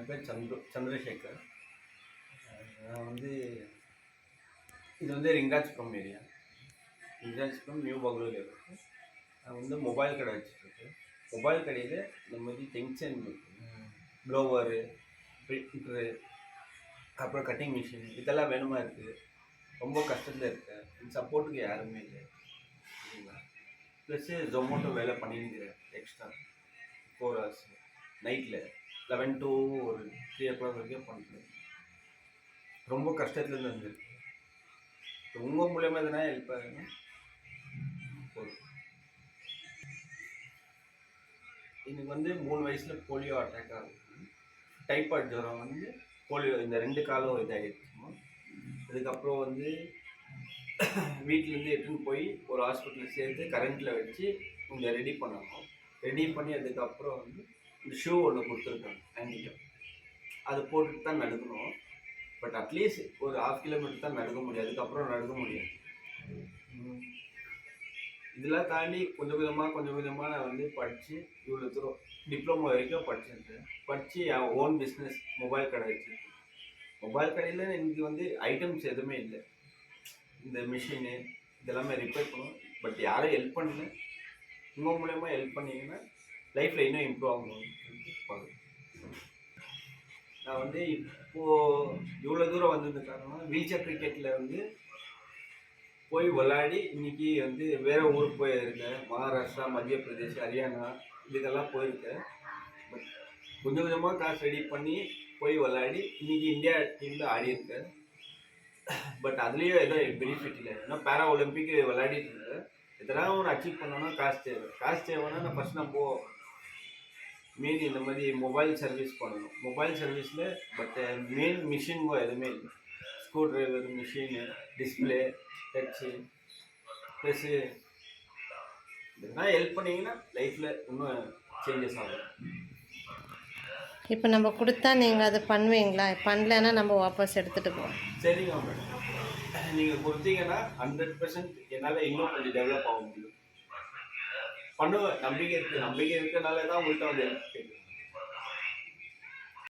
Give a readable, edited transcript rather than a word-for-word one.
என் பேர் சந்திரசேகர். நான் வந்து இது வந்து ரிங்காஜ்புரம் ஏரியா. ரிங்காஜ்புரம் நியூ பங்களூர் இருக்குது. நான் வந்து மொபைல் கடை வச்சுட்ருக்கேன். மொபைல் கடையில் இந்த மாதிரி ஜங்ஷன் ப்ளோவரு, பிரிண்டரு, அப்புறம் கட்டிங் மிஷின் இதெல்லாம் வேணுமா இருக்குது. ரொம்ப கஷ்டத்தில் இருக்கேன். சப்போர்ட்டுக்கு யாருமே இல்லை சரிங்களா. ப்ளஸ்ஸு ஜொமேட்டோ வேலை பண்ணியிருக்கிறேன் எக்ஸ்ட்ரா 4 hours நைட்டில் 11 to ஒரு 3 o'clock வரைக்கும் பண்ணுறேன். ரொம்ப கஷ்டத்துலேருந்து வந்துருக்கு. உங்கள் மூலயமா எதுனா ஹெல்ப் ஆகுதுன்னா போதும். எனக்கு வந்து 3 வயசில் போலியோ அட்டாக் ஆகுது. டைபாய்டு ஜுரம் வந்து போலியோ இந்த 2 காலம் இதாகிடுச்சுமா. அதுக்கப்புறம் வந்து வீட்டிலேருந்து எடுத்துன்னு போய் ஒரு ஹாஸ்பிட்டலில் சேர்த்து கரண்ட்டில் வச்சு இங்கே ரெடி பண்ணணும். ரெடி பண்ணி அதுக்கப்புறம் வந்து இந்த ஷூ ஒன்று கொடுத்துருக்காங்க ஹேண்டிகேப். அதை போட்டுட்டு தான் நடக்கணும். பட் அட்லீஸ்ட் ஒரு 1/2 கிலோமீட்டர் தான் நடக்க முடியும். அதுக்கப்புறம் நடக்க முடியாது. இதெல்லாம் தாண்டி கொஞ்சம் கொஞ்சமாக நான் வந்து படித்து இவ்வளோ தூரம் டிப்ளமோ வரைக்கும் படிச்சிருக்கேன். படித்து என் ஓன் பிஸ்னஸ் மொபைல் கடை வச்சுருக்கேன். மொபைல் கடையில் எனக்கு வந்து ஐட்டம்ஸ் எதுவுமே இல்லை. இந்த மிஷினு இதெல்லாமே ரிப்பேர் பண்ணுவோம். பட் யாரும் ஹெல்ப் பண்ணல. உங்கள் மூலயமா ஹெல்ப் பண்ணிங்கன்னா லைஃப்பில் இன்னும் இம்ப்ரூவ் ஆகணும் பார்க்குறேன். நான் வந்து இப்போது இவ்வளோ தூரம் வந்தது காரணம் வீல்சேர் கிரிக்கெட்டில் வந்து போய் விளையாடி இன்றைக்கி வந்து வேறு ஊருக்கு போயிருக்கேன். மகாராஷ்டிரா, மத்திய பிரதேஷ், ஹரியானா இதுக்கெல்லாம் போயிருக்கேன். பட் கொஞ்சம் கொஞ்சமாக காசு ரெடி பண்ணி போய் விளையாடி இன்றைக்கி இந்தியா டீமில் ஆடியிருக்கேன். பட் அதுலேயும் ஏதோ பெனிஃபிட் இல்லை. ஏன்னா பேரா ஒலிம்பிக் விளையாடிட்டு இருக்கேன். எதனா ஒன்று அச்சீவ் பண்ணோன்னா காசு தேவைன்னா நான் ஃபஸ்ட் நம்ம மெயின் இந்த மாதிரி மொபைல் சர்வீஸ் பண்ணணும். மொபைல் சர்வீஸில் பட் மெயின் மிஷின்கோ எதுவுமே இல்லை. Screwdriver, machine, display, touch plus இதெல்லாம் ஹெல்ப் பண்ணிங்கன்னா லைஃப்பில் இன்னும் சேஞ்சஸ் ஆகும். இப்போ நம்ம கொடுத்தா நீங்கள் அதை பண்ணுவீங்களா? பண்ணலைன்னா நம்ம வாபஸ் எடுத்துகிட்டு போவோம். சரிங்க மேடம், நீங்கள் கொடுத்தீங்கன்னா 100% என்னால் இன்னும் கொஞ்சம் டெவலப் ஆக முடியும். பண்ணுவேன். நம்பிக்கை இருக்குது. நம்பிக்கை இருக்கிறனால தான் உங்கள்கிட்ட வந்து ஹெல்ப் கேட்குறேன்.